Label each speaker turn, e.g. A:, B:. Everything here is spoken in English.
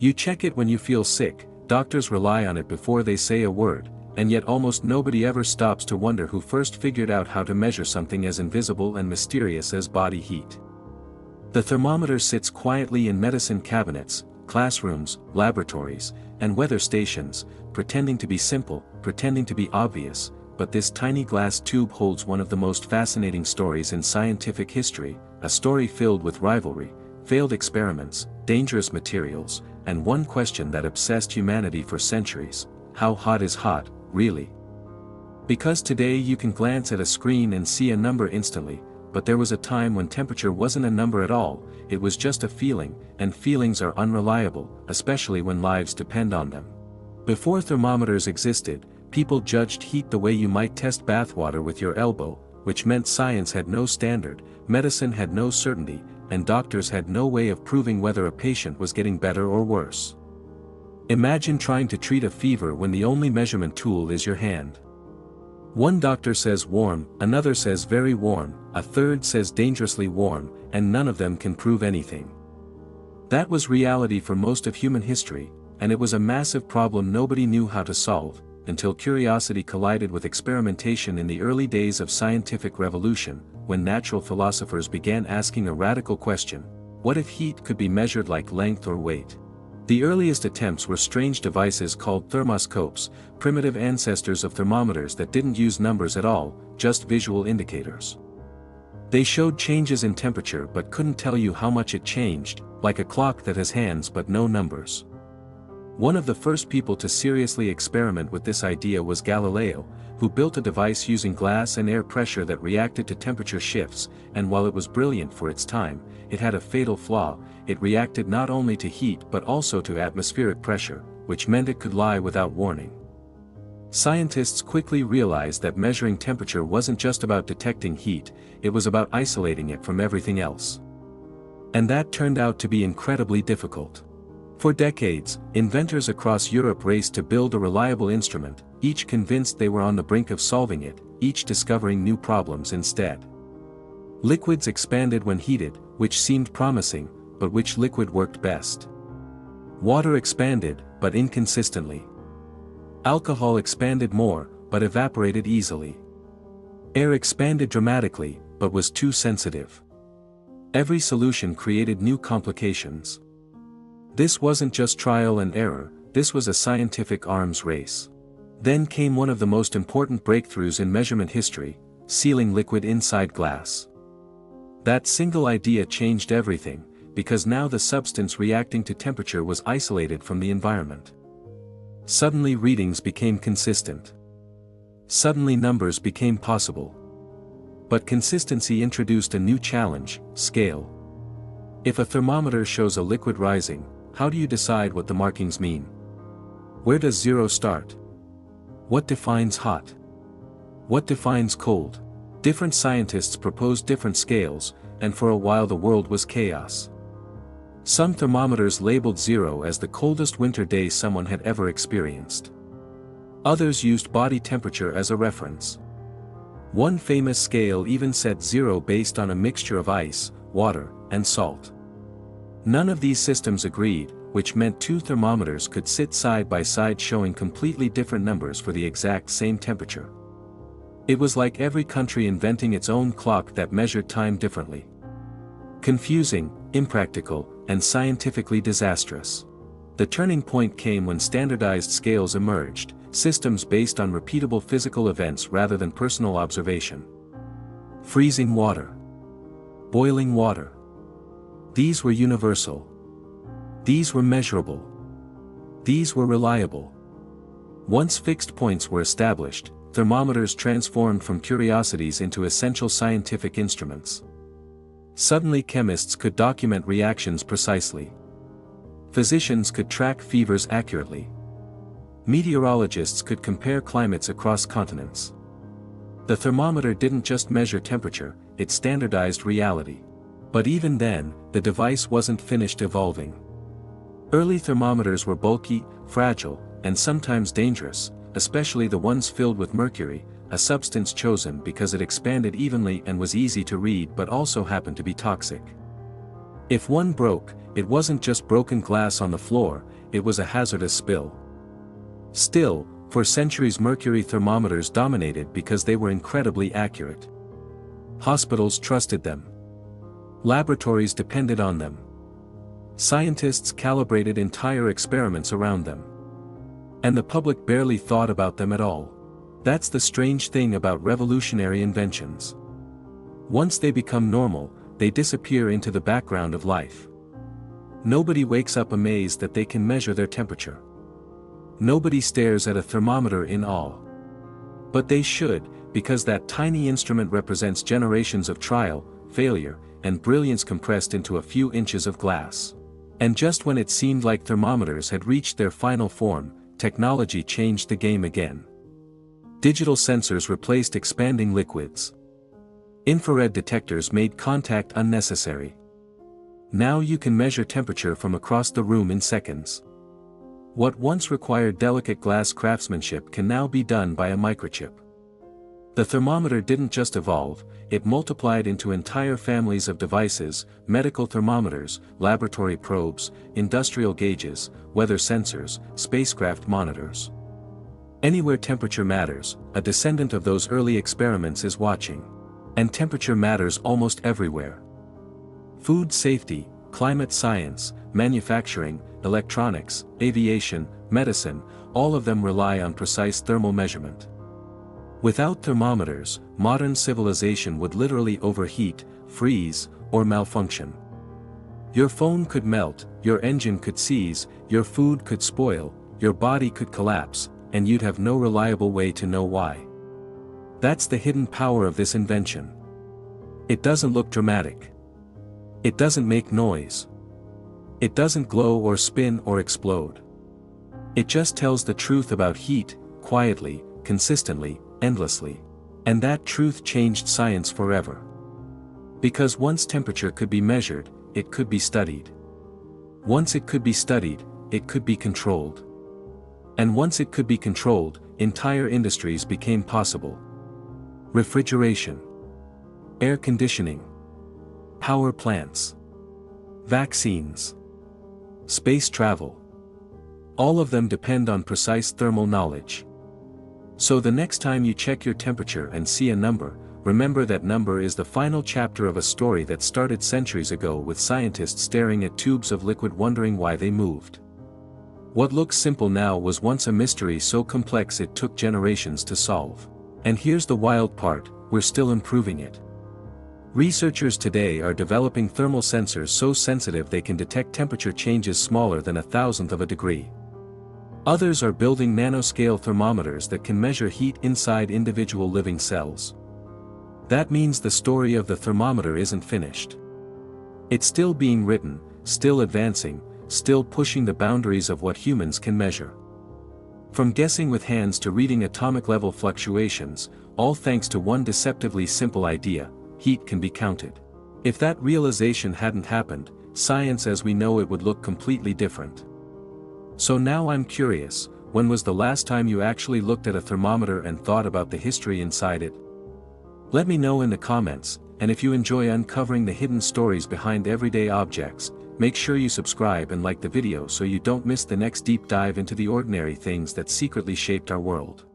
A: You check it when you feel sick, doctors rely on it before they say a word, and yet almost nobody ever stops to wonder who first figured out how to measure something as invisible and mysterious as body heat. The thermometer sits quietly in medicine cabinets, classrooms, laboratories, and weather stations, pretending to be simple, pretending to be obvious, but this tiny glass tube holds one of the most fascinating stories in scientific history, a story filled with rivalry, failed experiments, dangerous materials, and one question that obsessed humanity for centuries: how hot is hot, really? Because today you can glance at a screen and see a number instantly, but there was a time when temperature wasn't a number at all, it was just a feeling, and feelings are unreliable, especially when lives depend on them. Before thermometers existed, people judged heat the way you might test bathwater with your elbow, which meant science had no standard, medicine had no certainty, and doctors had no way of proving whether a patient was getting better or worse. Imagine trying to treat a fever when the only measurement tool is your hand. One doctor says warm, another says very warm, a third says dangerously warm, and none of them can prove anything. That was reality for most of human history, and it was a massive problem nobody knew how to solve, until curiosity collided with experimentation in the early days of scientific revolution, when natural philosophers began asking a radical question: what if heat could be measured like length or weight? The earliest attempts were strange devices called thermoscopes, primitive ancestors of thermometers that didn't use numbers at all, just visual indicators. They showed changes in temperature but couldn't tell you how much it changed, like a clock that has hands but no numbers. One of the first people to seriously experiment with this idea was Galileo, who built a device using glass and air pressure that reacted to temperature shifts, and while it was brilliant for its time, it had a fatal flaw: it reacted not only to heat but also to atmospheric pressure, which meant it could lie without warning. Scientists quickly realized that measuring temperature wasn't just about detecting heat, it was about isolating it from everything else. And that turned out to be incredibly difficult. For decades, inventors across Europe raced to build a reliable instrument, each convinced they were on the brink of solving it, each discovering new problems instead. Liquids expanded when heated, which seemed promising, but which liquid worked best? Water expanded, but inconsistently. Alcohol expanded more, but evaporated easily. Air expanded dramatically, but was too sensitive. Every solution created new complications. This wasn't just trial and error, this was a scientific arms race. Then came one of the most important breakthroughs in measurement history: sealing liquid inside glass. That single idea changed everything, because now the substance reacting to temperature was isolated from the environment. Suddenly readings became consistent. Suddenly numbers became possible. But consistency introduced a new challenge: scale. If a thermometer shows a liquid rising, how do you decide what the markings mean? Where does zero start? What defines hot? What defines cold? Different scientists proposed different scales, and for a while the world was chaos. Some thermometers labeled zero as the coldest winter day someone had ever experienced. Others used body temperature as a reference. One famous scale even said zero based on a mixture of ice, water, and salt. None of these systems agreed, which meant two thermometers could sit side by side showing completely different numbers for the exact same temperature. It was like every country inventing its own clock that measured time differently. Confusing, impractical, and scientifically disastrous. The turning point came when standardized scales emerged, systems based on repeatable physical events rather than personal observation. Freezing water. Boiling water. These were universal. These were measurable. These were reliable. Once fixed points were established, thermometers transformed from curiosities into essential scientific instruments. Suddenly chemists could document reactions precisely. Physicians could track fevers accurately. Meteorologists could compare climates across continents. The thermometer didn't just measure temperature, it standardized reality. But even then, the device wasn't finished evolving. Early thermometers were bulky, fragile, and sometimes dangerous, especially the ones filled with mercury, a substance chosen because it expanded evenly and was easy to read but also happened to be toxic. If one broke, it wasn't just broken glass on the floor, it was a hazardous spill. Still, for centuries mercury thermometers dominated because they were incredibly accurate. Hospitals trusted them. Laboratories depended on them. Scientists calibrated entire experiments around them. And the public barely thought about them at all. That's the strange thing about revolutionary inventions. Once they become normal, they disappear into the background of life. Nobody wakes up amazed that they can measure their temperature. Nobody stares at a thermometer in awe. But they should, because that tiny instrument represents generations of trial, failure, and brilliance compressed into a few inches of glass. And just when it seemed like thermometers had reached their final form, technology changed the game again. Digital sensors replaced expanding liquids. Infrared detectors made contact unnecessary. Now you can measure temperature from across the room in seconds. What once required delicate glass craftsmanship can now be done by a microchip. The thermometer didn't just evolve, it multiplied into entire families of devices: medical thermometers, laboratory probes, industrial gauges, weather sensors, spacecraft monitors. Anywhere temperature matters, a descendant of those early experiments is watching. And temperature matters almost everywhere. Food safety, climate science, manufacturing, electronics, aviation, medicine, all of them rely on precise thermal measurement. Without thermometers, modern civilization would literally overheat, freeze, or malfunction. Your phone could melt, your engine could seize, your food could spoil, your body could collapse, and you'd have no reliable way to know why. That's the hidden power of this invention. It doesn't look dramatic. It doesn't make noise. It doesn't glow or spin or explode. It just tells the truth about heat, quietly, consistently, endlessly. And that truth changed science forever. Because once temperature could be measured, it could be studied. Once it could be studied, it could be controlled. And once it could be controlled, entire industries became possible. Refrigeration, air conditioning, power plants, vaccines, space travel. All of them depend on precise thermal knowledge. So the next time you check your temperature and see a number, remember that number is the final chapter of a story that started centuries ago with scientists staring at tubes of liquid wondering why they moved. What looks simple now was once a mystery so complex it took generations to solve. And here's the wild part, we're still improving it. Researchers today are developing thermal sensors so sensitive they can detect temperature changes smaller than 1/1000th of a degree. Others are building nanoscale thermometers that can measure heat inside individual living cells. That means the story of the thermometer isn't finished. It's still being written, still advancing, still pushing the boundaries of what humans can measure. From guessing with hands to reading atomic-level fluctuations, all thanks to one deceptively simple idea: heat can be counted. If that realization hadn't happened, science as we know it would look completely different. So now I'm curious, when was the last time you actually looked at a thermometer and thought about the history inside it? Let me know in the comments, and if you enjoy uncovering the hidden stories behind everyday objects, make sure you subscribe and like the video so you don't miss the next deep dive into the ordinary things that secretly shaped our world.